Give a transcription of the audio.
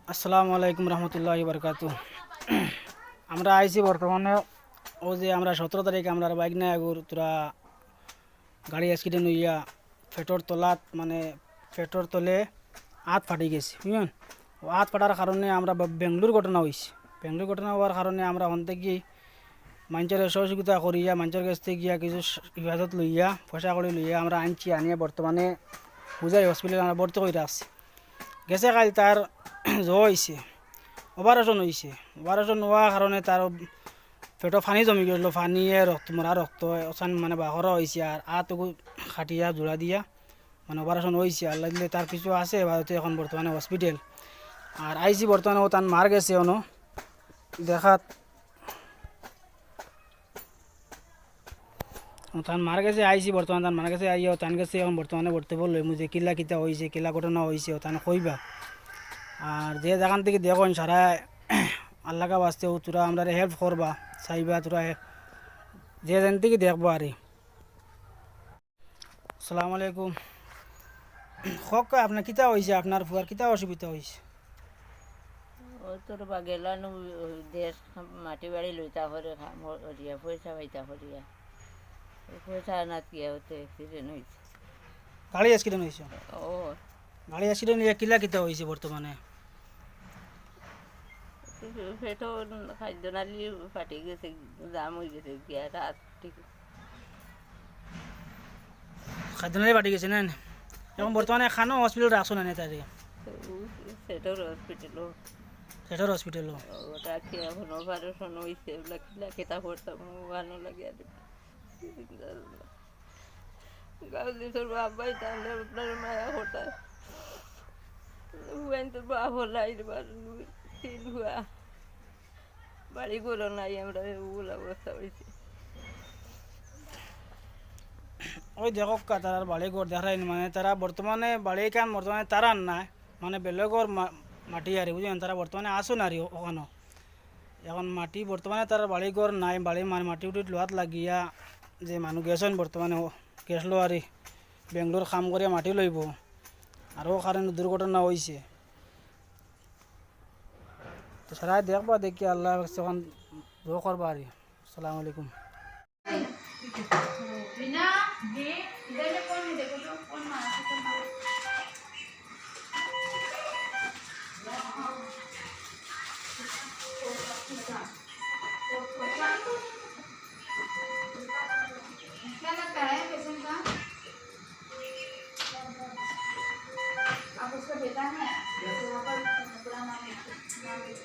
আসসালামু আলাইকুম রহমতুল্লাহি বারকাতু। আমরা আইছি বর্তমানে ও যে আমরা 17 তারিখে আমরা বাইক নিয়ে আগুর তোরা গাড়ি অ্যাক্সিডেন্ট হইয়া পেটর তলাত মানে পেটর তলে হাত ফাটি গেছে বুঝলেন। ও হাত ফাটার কারণে আমরা বেঙ্গলোর ঘটনা হয়েছে। বেঙ্গলোর ঘটনা হওয়ার কারণে আমরা ওখান থেকে মানুষের সহযোগিতা করিয়া মানুষের কাছ থেকে গিয়া কিছু হিফাজত লইয়া পয়সা করে লইয়া আমরা আনছি, আনিয়া বর্তমানে পূজাই হসপিটালে আমরা ভর্তি করে রাখছি। গেছে কাল তার জ্বর হয়েছে, অপারেশন হয়েছে। অপারেশন হওয়ার কারণে তার পেটে পানি জমি গেল, পানিয়ে রক্ত মরা রক্ত ওখান মানে বাহরা হয়েছে। আর আতকু খাটিয়া জোড়া দিয়া মানে অপারেশন হয়েছে। আল্লাহ দিলে তার কিছু আছে ভারতে এখন বর্তমানে হসপিটাল। আর আইসি বর্তমানে ও তার মার গেছে অনো দেখাত তার মার গেছে আইসি বর্তমানে তার মার গেছে আইয়া তান গেছে এখন বর্তমানে ভর্তি বললো যে কিলা কিতা হয়েছে কিলা ঘটনা হয়েছে তান কইবা। আর যে যেখান থেকে দেখুন সারা আল্লাহকে বাঁচতে তোরা আমরা হেল্প করবা চাইবা তোরা যে যেন থেকে দেখবো আর। আসসালামু আলাইকুম। হক আপনার কিতা হয়েছে, আপনার ফুয়ার কিতা অসুবিধা হয়েছে? ও তোর বা গেলানো দেশ মাটি বাড়ি লইতা করে খাম হরিয়া পয়সা পাইতা হরিয়া পয়সা আনাত গিয়া হতে অ্যাক্সিডেন্ট হয়েছে। গাড়ি অ্যাক্সিডেন্ট হয়েছে? ও গাড়ি অ্যাক্সিডেন্ট হয়ে কিলা কিতা হয়েছে বর্তমানে? পেটো খাদ্য নালি ফাটি গেছে, জাম হয়ে গেছে গিয়া রাত ঠিক খাদ্যনালি বাটি গেছে নেন এখন বর্তমানে খানো হসপিটাল রাখছো না তারে? সেটার হসপিটালও সেটার হসপিটালও রাখি এখন অপারেশন হয়েছে। ওগুলা কিলা খেতা করতাম ভালো লাগে আর গালি তোর বাবাই তাহলে আপনার মায়া হঠাৎ তোর বাবা নাই তিন হুয়া বাড়ি করো নাই আমরা ওগুলো অবস্থা হয়েছে। ওই দেখো তার বাড়ি ঘর দেখাই মানে তারা বর্তমানে বাড়ি কান বর্তমানে তারা নাই মানে বেলেগর মাটি আর বুঝলেন তারা বর্তমানে আসো না আর ওখানো এখন মাটি বর্তমানে তার বাড়ি ঘর নাই বাড়ি মানে মাটি উঠি লোহাত লাগিয়া যে মানুষ গেছেন বর্তমানে গেছলো আর বেঙ্গলোর কাম করে মাটি লইব আরও কারণে দুর্ঘটনা হয়েছে। তো সারা দেখবা দেখি আল্লাহ এখন দোয়া করবা আর। আসসালামু আলাইকুম।